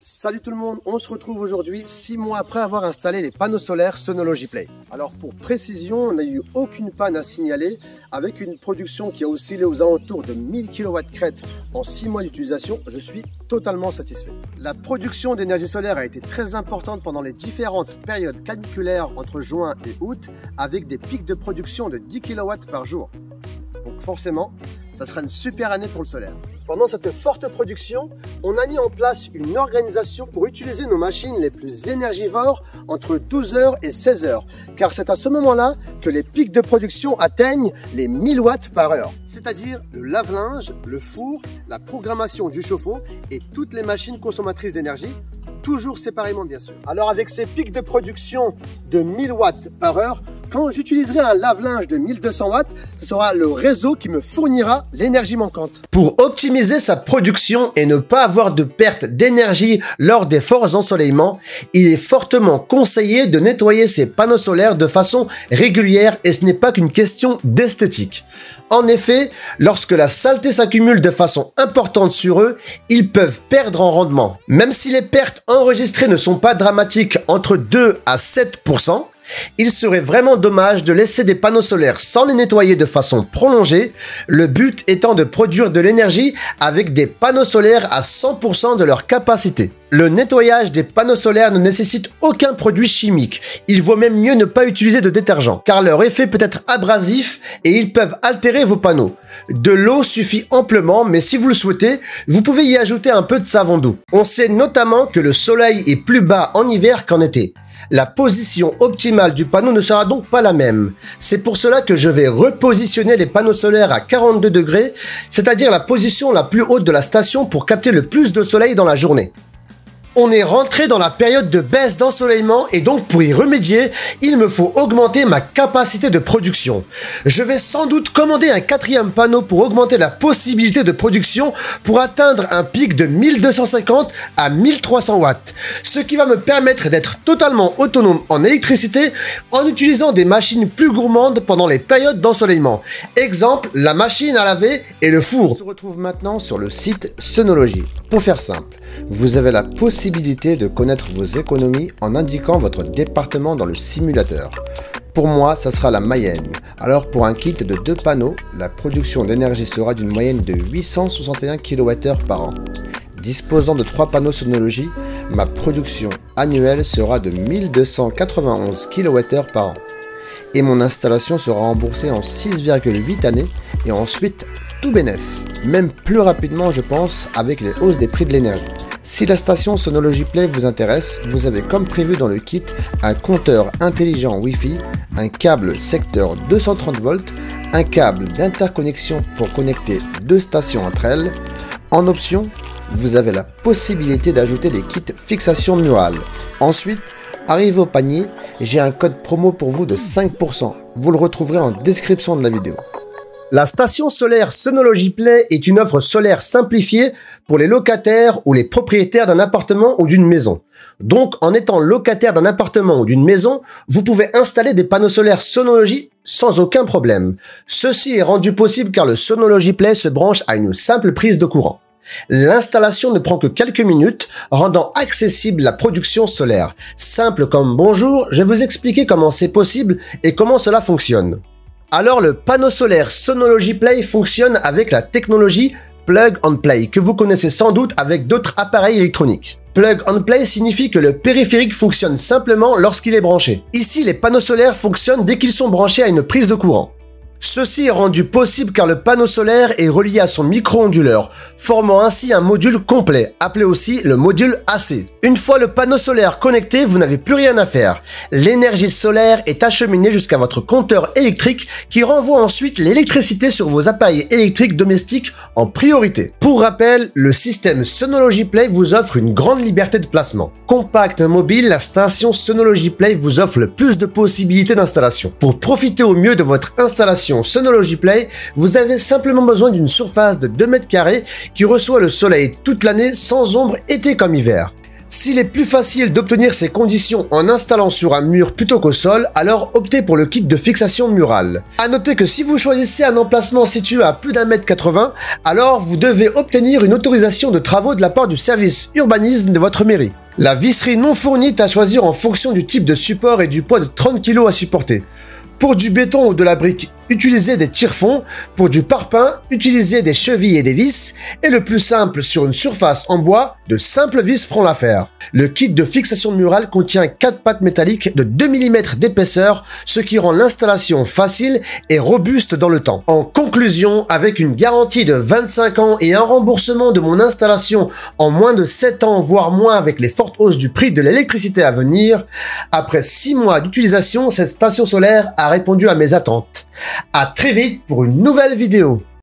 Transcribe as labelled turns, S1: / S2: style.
S1: Salut tout le monde, on se retrouve aujourd'hui 6 mois après avoir installé les panneaux solaires Sonology Play. Alors pour précision, on n'a eu aucune panne à signaler avec une production qui a oscillé aux alentours de 1000 kW crête en 6 mois d'utilisation. Je suis totalement satisfait. La production d'énergie solaire a été très importante pendant les différentes périodes caniculaires entre juin et août avec des pics de production de 10 kW par jour. Donc forcément, ça sera une super année pour le solaire. Pendant cette forte production, on a mis en place une organisation pour utiliser nos machines les plus énergivores entre 12 h et 16 h, car c'est à ce moment-là que les pics de production atteignent les 1000 watts par heure, c'est-à-dire le lave-linge, le four, la programmation du chauffe-eau et toutes les machines consommatrices d'énergie, toujours séparément bien sûr. Alors avec ces pics de production de 1000 watts par heure, quand j'utiliserai un lave-linge de 1200 watts, ce sera le réseau qui me fournira l'énergie manquante. Pour optimiser sa production et ne pas avoir de perte d'énergie lors des forts ensoleillements, il est fortement conseillé de nettoyer ses panneaux solaires de façon régulière et ce n'est pas qu'une question d'esthétique. En effet, lorsque la saleté s'accumule de façon importante sur eux, ils peuvent perdre en rendement. Même si les pertes enregistrées ne sont pas dramatiques, entre 2 à 7%, il serait vraiment dommage de laisser des panneaux solaires sans les nettoyer de façon prolongée, le but étant de produire de l'énergie avec des panneaux solaires à 100% de leur capacité. Le nettoyage des panneaux solaires ne nécessite aucun produit chimique. Il vaut même mieux ne pas utiliser de détergent, car leur effet peut être abrasif et ils peuvent altérer vos panneaux. De l'eau suffit amplement, mais si vous le souhaitez, vous pouvez y ajouter un peu de savon doux. On sait notamment que le soleil est plus bas en hiver qu'en été. La position optimale du panneau ne sera donc pas la même. C'est pour cela que je vais repositionner les panneaux solaires à 42 degrés, c'est-à-dire la position la plus haute de la station pour capter le plus de soleil dans la journée. On est rentré dans la période de baisse d'ensoleillement et donc pour y remédier, il me faut augmenter ma capacité de production. Je vais sans doute commander un 4e panneau pour augmenter la possibilité de production pour atteindre un pic de 1250 à 1300 watts, ce qui va me permettre d'être totalement autonome en électricité en utilisant des machines plus gourmandes pendant les périodes d'ensoleillement. Exemple, la machine à laver et le four. On se retrouve maintenant sur le site Sonology. Pour faire simple, vous avez la possibilité de connaître vos économies en indiquant votre département dans le simulateur. Pour moi, ça sera la Mayenne. Alors pour un kit de 2 panneaux, la production d'énergie sera d'une moyenne de 861 kWh par an. Disposant de 3 panneaux Sonology, ma production annuelle sera de 1291 kWh par an. Et mon installation sera remboursée en 6,8 années et ensuite tout bénef. Même plus rapidement je pense avec les hausses des prix de l'énergie. Si la station Sonology Play vous intéresse, vous avez comme prévu dans le kit un compteur intelligent Wi-Fi, un câble secteur 230 volts, un câble d'interconnexion pour connecter 2 stations entre elles. En option, vous avez la possibilité d'ajouter des kits fixation muale. Ensuite, arrivé au panier, j'ai un code promo pour vous de 5%. Vous le retrouverez en description de la vidéo. La station solaire Sonology Play est une offre solaire simplifiée pour les locataires ou les propriétaires d'un appartement ou d'une maison. Donc, en étant locataire d'un appartement ou d'une maison, vous pouvez installer des panneaux solaires Sonology sans aucun problème. Ceci est rendu possible car le Sonology Play se branche à une simple prise de courant. L'installation ne prend que quelques minutes, rendant accessible la production solaire. Simple comme bonjour, je vais vous expliquer comment c'est possible et comment cela fonctionne. Alors le panneau solaire Sonology Play fonctionne avec la technologie Plug and Play que vous connaissez sans doute avec d'autres appareils électroniques. Plug and Play signifie que le périphérique fonctionne simplement lorsqu'il est branché. Ici, les panneaux solaires fonctionnent dès qu'ils sont branchés à une prise de courant. Ceci est rendu possible car le panneau solaire est relié à son micro-onduleur, formant ainsi un module complet, appelé aussi le module AC. Une fois le panneau solaire connecté, vous n'avez plus rien à faire. L'énergie solaire est acheminée jusqu'à votre compteur électrique qui renvoie ensuite l'électricité sur vos appareils électriques domestiques en priorité. Pour rappel, le système Sonology Play vous offre une grande liberté de placement. Compacte mobile, la station Sonology Play vous offre le plus de possibilités d'installation. Pour profiter au mieux de votre installation Sonology Play, vous avez simplement besoin d'une surface de 2 m² qui reçoit le soleil toute l'année sans ombre été comme hiver. S'il est plus facile d'obtenir ces conditions en installant sur un mur plutôt qu'au sol, alors optez pour le kit de fixation murale. A noter que si vous choisissez un emplacement situé à plus d'1,80 m, alors vous devez obtenir une autorisation de travaux de la part du service urbanisme de votre mairie. La visserie non fournie est à choisir en fonction du type de support et du poids de 30 kg à supporter. Pour du béton ou de la brique, utilisez des tire-fonds. Pour du parpaing, utilisez des chevilles et des vis. Et le plus simple, sur une surface en bois, de simples vis feront l'affaire. Le kit de fixation murale contient 4 pattes métalliques de 2 mm d'épaisseur, ce qui rend l'installation facile et robuste dans le temps. En conclusion, avec une garantie de 25 ans et un remboursement de mon installation en moins de 7 ans, voire moins avec les fortes hausses du prix de l'électricité à venir, après 6 mois d'utilisation, cette station solaire a répondu à mes attentes. À très vite pour une nouvelle vidéo.